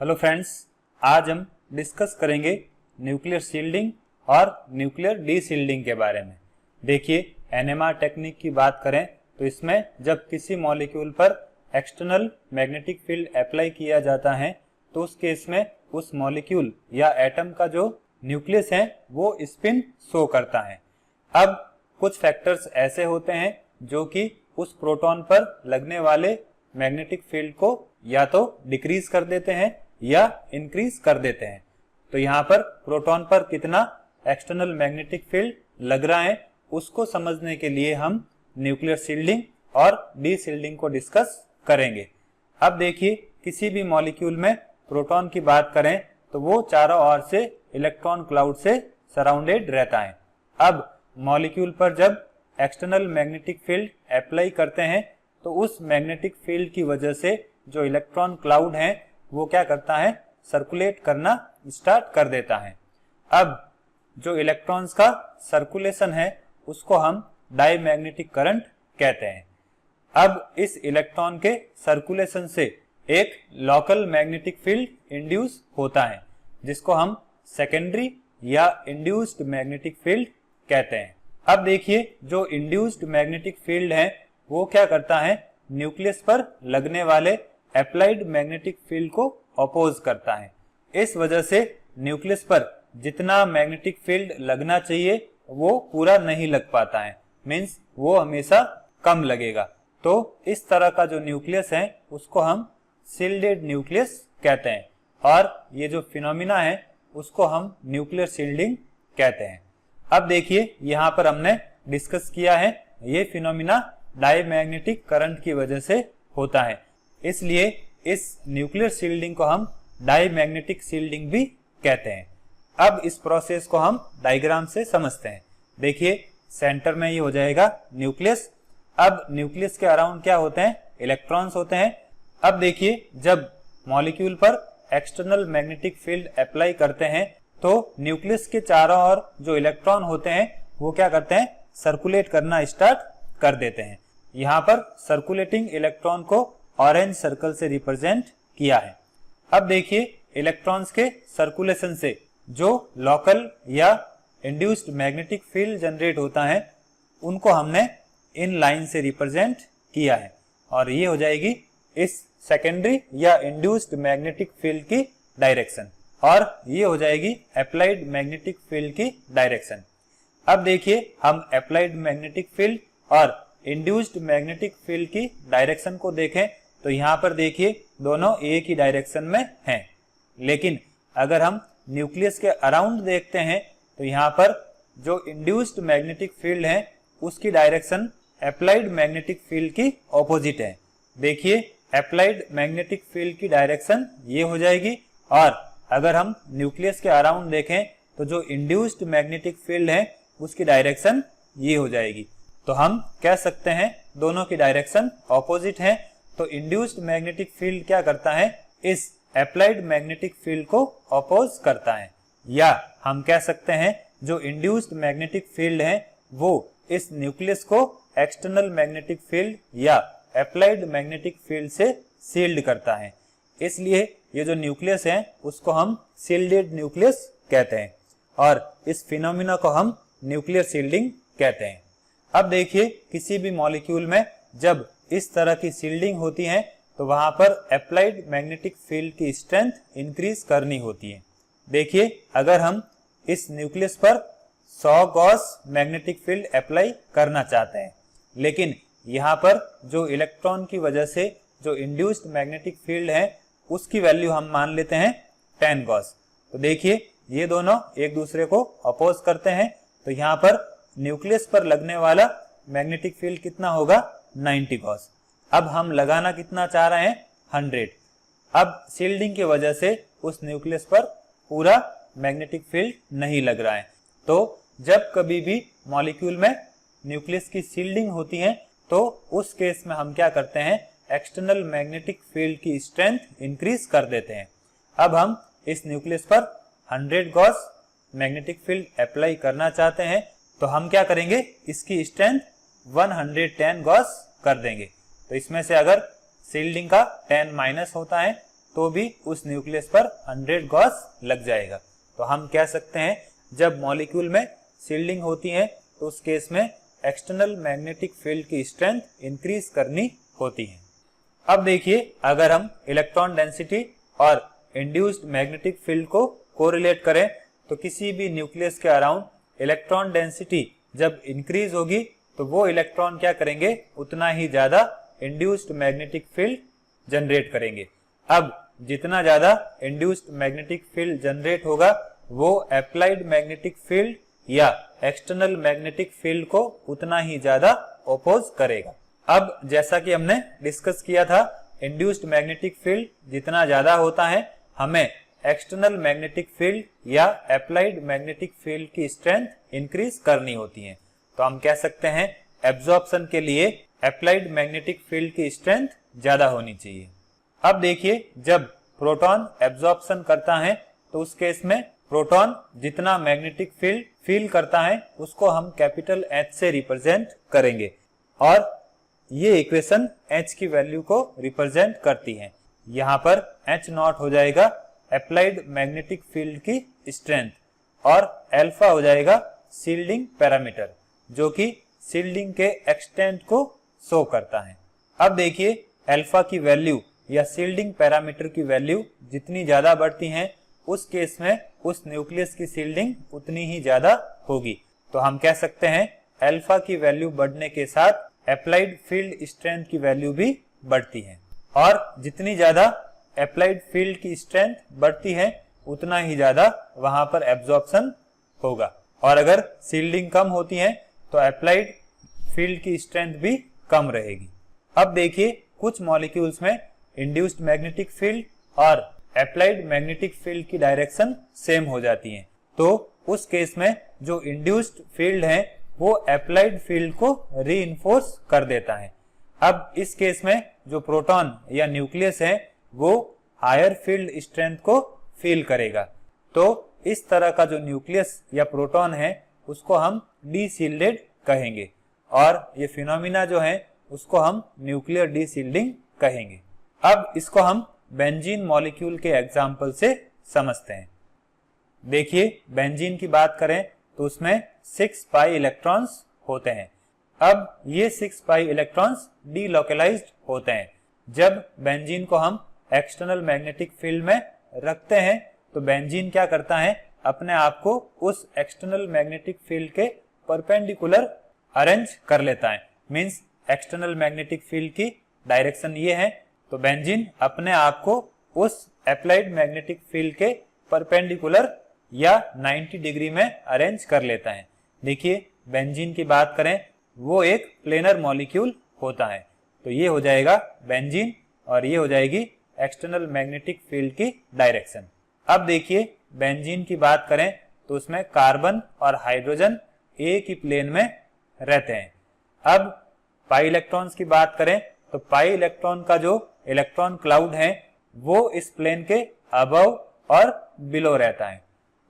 Hello friends, आज हम discuss करेंगे न्यूक्लियर शील्डिंग और न्यूक्लियर डीशील्डिंग के बारे में। देखिए, एनएमआर टेक्निक की बात करें तो इसमें जब किसी मॉलिक्यूल पर एक्सटर्नल मैग्नेटिक फील्ड अप्लाई किया जाता है तो उस केस में उस मॉलिक्यूल या एटम का जो न्यूक्लियस है वो स्पिन शो करता है। अब कुछ फैक्टर्स ऐसे होते हैं जो कि उस प्रोटॉन पर लगने वाले मैग्नेटिक फील्ड को या तो डिक्रीज कर देते हैं या इंक्रीज कर देते हैं। तो यहाँ पर प्रोटॉन पर कितना एक्सटर्नल मैग्नेटिक फील्ड लग रहा है उसको समझने के लिए हम न्यूक्लियर शील्डिंग और डीशील्डिंग को डिस्कस करेंगे। अब देखिए, किसी भी मॉलिक्यूल में प्रोटॉन की बात करें तो वो चारों ओर से इलेक्ट्रॉन क्लाउड से सराउंडेड रहता है। अब मॉलिक्यूल पर जब एक्सटर्नल मैग्नेटिक फील्ड अप्लाई करते हैं तो उस मैग्नेटिक फील्ड की वजह से जो इलेक्ट्रॉन क्लाउड है वो क्या करता है, सर्कुलेट करना स्टार्ट कर देता है। अब जो इलेक्ट्रॉन्स का सर्कुलेशन है उसको हम डायमैग्नेटिक करंट कहते हैं। अब इस इलेक्ट्रॉन के सर्कुलेशन से एक लोकल मैग्नेटिक फील्ड इंड्यूस होता है जिसको हम सेकेंडरी या इंड्यूस्ड मैग्नेटिक फील्ड कहते हैं। अब देखिए, जो इंड्यूस्ड मैग्नेटिक फील्ड है वो क्या करता है, न्यूक्लियस पर लगने वाले अप्लाइड मैग्नेटिक फील्ड को अपोज करता है। इस वजह से न्यूक्लियस पर जितना मैग्नेटिक फील्ड लगना चाहिए वो पूरा नहीं लग पाता है, मींस वो हमेशा कम लगेगा। तो इस तरह का जो न्यूक्लियस है उसको हम शील्डेड न्यूक्लियस कहते हैं और ये जो फिनोमिना है उसको हम न्यूक्लियर शील्डिंग कहते हैं। अब देखिए, यहाँ पर हमने डिस्कस किया है ये फिनोमिना डायमैग्नेटिक करंट की वजह से होता है, इसलिए इस न्यूक्लियर शील्डिंग को हम डायमैग्नेटिक शील्डिंग भी कहते हैं। अब इस प्रोसेस को हम डायग्राम से समझते हैं। देखिए, सेंटर में ये हो जाएगा न्यूक्लियस। अब न्यूक्लियस के अराउंड क्या होते हैं, इलेक्ट्रॉन्स होते हैं। अब देखिए, जब मॉलिक्यूल पर एक्सटर्नल मैग्नेटिक फील्ड अप्लाई करते हैं तो न्यूक्लियस के चारों ओर जो इलेक्ट्रॉन होते हैं वो क्या करते हैं, सर्कुलेट करना स्टार्ट कर देते हैं। यहाँ पर सर्कुलेटिंग इलेक्ट्रॉन को ऑरेंज सर्कल से रिप्रेजेंट किया है। अब देखिए, इलेक्ट्रॉन्स के सर्कुलेशन से जो लोकल या इंड्यूस्ड मैग्नेटिक फील्ड जनरेट होता है उनको हमने इन लाइन से रिप्रेजेंट किया है और ये हो जाएगी इस सेकेंडरी या इंड्यूस्ड मैग्नेटिक फील्ड की डायरेक्शन और ये हो जाएगी अप्लाइड मैग्नेटिक फील्ड की डायरेक्शन। अब देखिए, हम अप्लाइड मैग्नेटिक फील्ड और इंड्यूस्ड मैग्नेटिक फील्ड की डायरेक्शन को देखें तो यहाँ पर देखिए दोनों एक ही डायरेक्शन में हैं, लेकिन अगर हम न्यूक्लियस के अराउंड देखते हैं तो यहाँ पर जो इंड्यूस्ड मैग्नेटिक फील्ड है उसकी डायरेक्शन अप्लाइड मैग्नेटिक फील्ड की ऑपोजिट है। देखिए, अप्लाइड मैग्नेटिक फील्ड की डायरेक्शन ये हो जाएगी और अगर हम न्यूक्लियस के अराउंड देखें तो जो इंड्यूस्ड मैग्नेटिक फील्ड है उसकी डायरेक्शन ये हो जाएगी। तो हम कह सकते हैं दोनों की डायरेक्शन ऑपोजिट है। तो इंड्यूस्ड मैग्नेटिक फील्ड क्या करता है, इस अप्लाइड मैग्नेटिक फील्ड को अपोज करता है, या हम कह सकते हैं जो इंड्यूस्ड मैग्नेटिक फील्ड है वो इस न्यूक्लियस को एक्सटर्नल मैग्नेटिक फील्ड या अप्लाइड मैग्नेटिक फील्ड से शील्ड करता है। इसलिए ये जो न्यूक्लियस है उसको हम शील्डेड न्यूक्लियस कहते हैं और इस फिनोमिना को हम न्यूक्लियर शील्डिंग कहते हैं। अब देखिए, किसी भी मॉलिक्यूल में जब इस तरह की शील्डिंग होती है तो वहां पर अप्लाइड मैग्नेटिक फील्ड की स्ट्रेंथ इंक्रीज करनी होती है। देखिए, अगर हम इस न्यूक्लियस पर 100 गॉस मैग्नेटिक फील्ड अप्लाई करना चाहते हैं, लेकिन यहाँ पर जो इलेक्ट्रॉन की वजह से जो इंड्यूस्ड मैग्नेटिक फील्ड है उसकी वैल्यू हम मान लेते हैं 10 गॉस। तो देखिए, ये दोनों एक दूसरे को अपोज करते हैं, तो यहाँ पर न्यूक्लियस पर लगने वाला मैग्नेटिक फील्ड कितना होगा, 90 गॉस। अब हम लगाना कितना चाह रहे हैं, 100। अब शील्डिंग की वजह से उस न्यूक्लियस पर पूरा मैग्नेटिक फील्ड नहीं लग रहा है। तो जब कभी भी मॉलिक्यूल में न्यूक्लियस की शील्डिंग होती है तो उस केस में हम क्या करते हैं, एक्सटर्नल मैग्नेटिक फील्ड की स्ट्रेंथ इंक्रीज कर देते हैं। अब हम इस न्यूक्लियस पर 100 गॉस मैग्नेटिक फील्ड अप्लाई करना चाहते हैं तो हम क्या करेंगे, इसकी स्ट्रेंथ 110 गॉस कर देंगे। तो इसमें से अगर शील्डिंग का 10 माइनस होता है तो भी उस न्यूक्लियस पर 100 गॉस लग जाएगा। तो हम कह सकते हैं जब मॉलिक्यूल में शील्डिंग होती है तो उस केस में एक्सटर्नल मैग्नेटिक फील्ड की स्ट्रेंथ इंक्रीज करनी होती है। अब देखिए, अगर हम इलेक्ट्रॉन डेंसिटी और इंड्यूस्ड मैग्नेटिक फील्ड को कोरिलेट करें तो किसी भी न्यूक्लियस के अराउंड इलेक्ट्रॉन डेंसिटी जब इंक्रीज होगी तो वो इलेक्ट्रॉन क्या करेंगे, उतना ही ज्यादा इंड्यूस्ड मैग्नेटिक फील्ड जनरेट करेंगे। अब जितना ज्यादा इंड्यूस्ड मैग्नेटिक फील्ड जनरेट होगा वो अप्लाइड मैग्नेटिक फील्ड या एक्सटर्नल मैग्नेटिक फील्ड को उतना ही ज्यादा ओपोज करेगा। अब जैसा कि हमने डिस्कस किया था, इंड्यूस्ड मैग्नेटिक फील्ड जितना ज्यादा होता है हमें एक्सटर्नल मैग्नेटिक फील्ड या अप्लाइड मैग्नेटिक फील्ड की स्ट्रेंथ इंक्रीज करनी होती है। तो हम कह सकते हैं एब्जॉर्प्शन के लिए अप्लाइड मैग्नेटिक फील्ड की स्ट्रेंथ ज्यादा होनी चाहिए। अब देखिए, जब प्रोटॉन एब्जॉर्प्शन करता है तो उस केस में प्रोटॉन जितना मैग्नेटिक फील्ड फील करता है उसको हम कैपिटल H से रिप्रेजेंट करेंगे और ये इक्वेशन H की वैल्यू को रिप्रेजेंट करती है। यहाँ पर H नॉट हो जाएगा अप्लाइड मैग्नेटिक फील्ड की स्ट्रेंथ और अल्फा हो जाएगा शील्डिंग पैरामीटर जो कि शील्डिंग के एक्सटेंट को शो करता है। अब देखिए, अल्फा की वैल्यू या शील्डिंग पैरामीटर की वैल्यू जितनी ज्यादा बढ़ती है उस केस में उस न्यूक्लियस की शील्डिंग उतनी ही ज्यादा होगी। तो हम कह सकते हैं अल्फा की वैल्यू बढ़ने के साथ अप्लाइड फील्ड स्ट्रेंथ की वैल्यू भी बढ़ती है और जितनी ज्यादा अप्लाइड फील्ड की स्ट्रेंथ बढ़ती है उतना ही ज्यादा वहां पर एब्जॉर्प्शन होगा और अगर शील्डिंग कम होती है तो अप्लाइड फील्ड की स्ट्रेंथ भी कम रहेगी। अब देखिए, कुछ मॉलिक्यूल्स में इंड्यूस्ड मैग्नेटिक फील्ड और अप्लाइड मैग्नेटिक फील्ड की डायरेक्शन सेम हो जाती है। तो उस केस में जो इंड्यूस्ड फील्ड है वो अप्लाइड फील्ड को रीइंफोर्स कर देता है। अब इस केस में जो प्रोटॉन या न्यूक्लियस है वो हायर फील्ड स्ट्रेंथ को फील करेगा। तो इस तरह का जो न्यूक्लियस या प्रोटॉन है उसको हम डीशील्डेड कहेंगे और ये फिनोमिना जो है उसको हम न्यूक्लियर डीशील्डिंग कहेंगे। अब इसको हम बेंजीन मॉलिक्यूल के एग्जाम्पल से समझते हैं। देखिए, बेंजीन की बात करें तो उसमें 6 पाई इलेक्ट्रॉन्स होते हैं। अब ये 6 पाई इलेक्ट्रॉन्स डीलोकलाइज्ड होते हैं। जब बेंजीन को हम एक्सटर्नल मैग्नेटिक फील्ड में रखते हैं तो बेंजीन क्या करता है, अपने आप को उस एक्सटर्नल मैग्नेटिक फील्ड के परपेंडिकुलर अरेंज कर लेता है। मींस एक्सटर्नल मैग्नेटिक फील्ड की डायरेक्शन ये है तो बेंजीन अपने आप को उस अप्लाइड मैग्नेटिक फील्ड के परपेंडिकुलर या 90 डिग्री में अरेंज कर लेता है। देखिए, बेंजीन की बात करें वो एक प्लेनर मॉलिक्यूल होता है। तो ये हो जाएगा बेंजीन और ये हो जाएगी एक्सटर्नल मैग्नेटिक फील्ड की डायरेक्शन। अब देखिए, बेंजीन की बात करें तो उसमें कार्बन और हाइड्रोजन एक ही प्लेन में रहते हैं। अब पाई इलेक्ट्रॉन्स की बात करें तो पाई इलेक्ट्रॉन का जो इलेक्ट्रॉन क्लाउड है वो इस प्लेन के अबव और बिलो रहता है।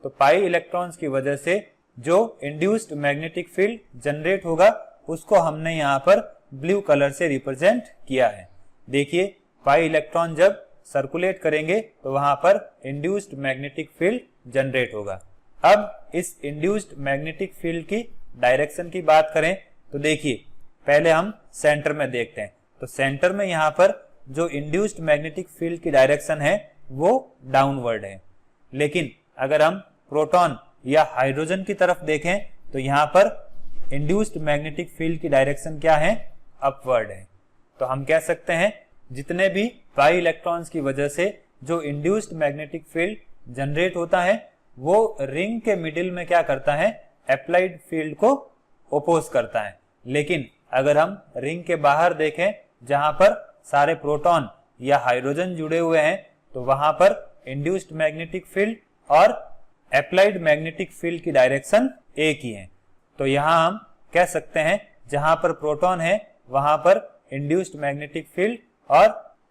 तो पाई इलेक्ट्रॉन्स की वजह से जो इंड्यूस्ड मैग्नेटिक फील्ड जनरेट होगा उसको हमने यहाँ पर ब्लू कलर से रिप्रेजेंट किया है। देखिए, पाई इलेक्ट्रॉन जब सर्कुलेट करेंगे तो वहां पर इंड्यूस्ड मैग्नेटिक फील्ड जनरेट होगा। अब इस इंड्यूस्ड मैग्नेटिक फील्ड की डायरेक्शन की बात करें तो देखिए, पहले हम सेंटर में देखते हैं। तो सेंटर में यहाँ पर जो इंड्यूस्ड मैग्नेटिक फील्ड की डायरेक्शन है वो डाउनवर्ड है, लेकिन अगर हम प्रोटॉन या हाइड्रोजन की तरफ देखें तो यहाँ पर इंड्यूस्ड मैग्नेटिक फील्ड की डायरेक्शन क्या है, अपवर्ड है। तो हम कह सकते हैं जितने भी पाई इलेक्ट्रॉन्स की वजह से जो इंड्यूस्ड मैग्नेटिक फील्ड जनरेट होता है वो रिंग के मिडिल में क्या करता है, अप्लाइड फील्ड को ओपोज करता है। लेकिन अगर हम रिंग के बाहर देखें जहां पर सारे प्रोटॉन या हाइड्रोजन जुड़े हुए हैं तो वहां पर इंड्यूस्ड मैग्नेटिक फील्ड और अप्लाइड मैग्नेटिक फील्ड की डायरेक्शन एक ही है। तो यहां हम कह सकते हैं जहां पर प्रोटॉन है वहां पर इंड्यूस्ड मैग्नेटिक फील्ड और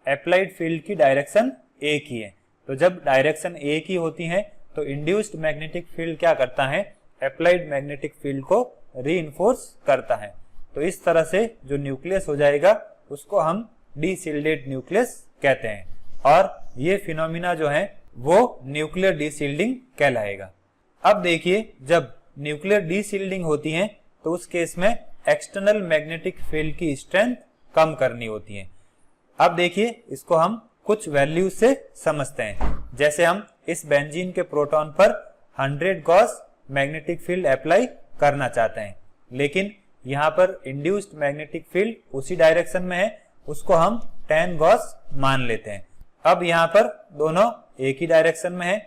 अप्लाइड फील्ड की डायरेक्शन एक ही है। तो जब डायरेक्शन एक ही होती है तो इंड्यूस्ड मैग्नेटिक फील्ड क्या करता है, अप्लाइड मैग्नेटिक फील्ड को रीइंफोर्स करता है। तो इस तरह से जो न्यूक्लियस हो जाएगा उसको हम डीशील्डेड न्यूक्लियस कहते हैं। और ये फिनोमिना जो है वो न्यूक्लियर डीशील्डिंग कहलाएगा। अब देखिए, जब न्यूक्लियर डीशील्डिंग होती है तो उस केस में एक्सटर्नल मैग्नेटिक फील्ड की स्ट्रेंथ कम करनी होती है। अब देखिए, इसको हम कुछ वैल्यूज से समझते हैं। जैसे हम इस बेंजीन के प्रोटॉन पर 100 गॉस मैग्नेटिक फील्ड अप्लाई करना चाहते हैं, लेकिन यहाँ पर इंड्यूस्ड मैग्नेटिक फील्ड उसी डायरेक्शन में है, उसको हम 10 गॉस मान लेते हैं। अब यहाँ पर दोनों एक ही डायरेक्शन में है,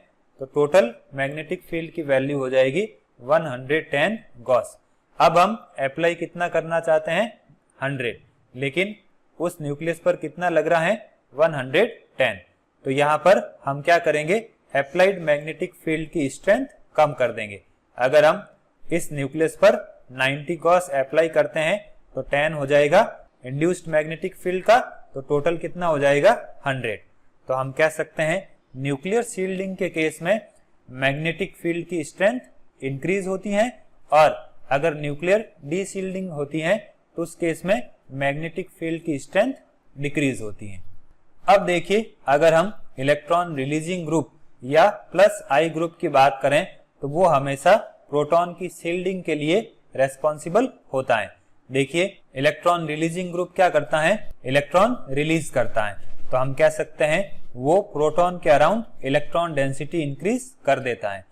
तो टोटल मैग्नेटिक फील्ड की वैल्यू हो जाएगी 110 गॉस। अब हम अप्लाई कितना करना चाहते हैं? 100, लेकिन उस न्यूक्लियस पर कितना लग रहा है? 110। तो यहाँ पर हम क्या करेंगे? अप्लाइड मैग्नेटिक फील्ड की स्ट्रेंथ कम कर देंगे। अगर हम इस न्यूक्लियस पर 90 गॉस अप्लाई करते हैं तो 10 हो जाएगा इंड्यूस्ड मैग्नेटिक फील्ड का, तो टोटल कितना हो जाएगा? 100। तो हम कह सकते हैं न्यूक्लियर शील्डिंग के केस में मैग्नेटिक फील्ड की स्ट्रेंथ इंक्रीज होती है, और अगर न्यूक्लियर डीशील्डिंग होती है तो उस केस में मैग्नेटिक फील्ड की स्ट्रेंथ डिक्रीज होती है। अब देखिए, अगर हम इलेक्ट्रॉन रिलीजिंग ग्रुप या प्लस आई ग्रुप की बात करें तो वो हमेशा प्रोटॉन की शील्डिंग के लिए रेस्पॉन्सिबल होता है। देखिए, इलेक्ट्रॉन रिलीजिंग ग्रुप क्या करता है? इलेक्ट्रॉन रिलीज करता है। तो हम कह सकते हैं वो प्रोटॉन के अराउंड इलेक्ट्रॉन डेंसिटी इंक्रीज कर देता है।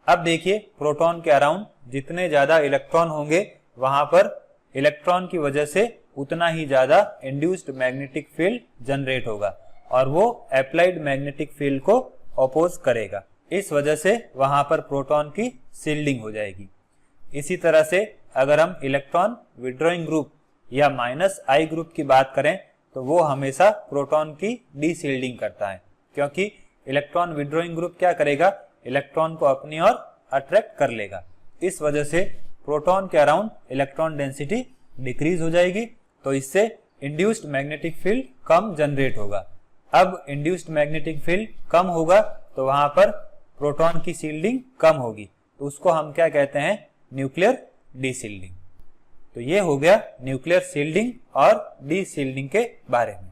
अब देखिए, प्रोटॉन के अराउंड जितने ज्यादा इलेक्ट्रॉन होंगे वहां पर इलेक्ट्रॉन की वजह से उतना ही ज्यादा इंड्यूस्ड मैग्नेटिक फील्ड जनरेट होगा, और वो अप्लाइड मैग्नेटिक फील्ड को अपोज करेगा। इस वजह से वहां पर प्रोटॉन की शील्डिंग हो जाएगी। इसी तरह से अगर हम इलेक्ट्रॉन विड्रॉइंग ग्रुप या माइनस आई ग्रुप की बात करें तो वो हमेशा प्रोटॉन की डीशील्डिंग करता है, क्योंकि इलेक्ट्रॉन विड्रॉइंग ग्रुप क्या करेगा? इलेक्ट्रॉन को अपनी ओर अट्रैक्ट कर लेगा। इस वजह से प्रोटॉन के अराउंड इलेक्ट्रॉन डेंसिटी डिक्रीज हो जाएगी, तो इससे इंड्यूस्ड मैग्नेटिक फील्ड कम जनरेट होगा। अब इंड्यूस्ड मैग्नेटिक फील्ड कम होगा तो वहां पर प्रोटॉन की शील्डिंग कम होगी, तो उसको हम क्या कहते हैं? न्यूक्लियर डीशील्डिंग। तो ये हो गया न्यूक्लियर शील्डिंग और डीशील्डिंग के बारे में।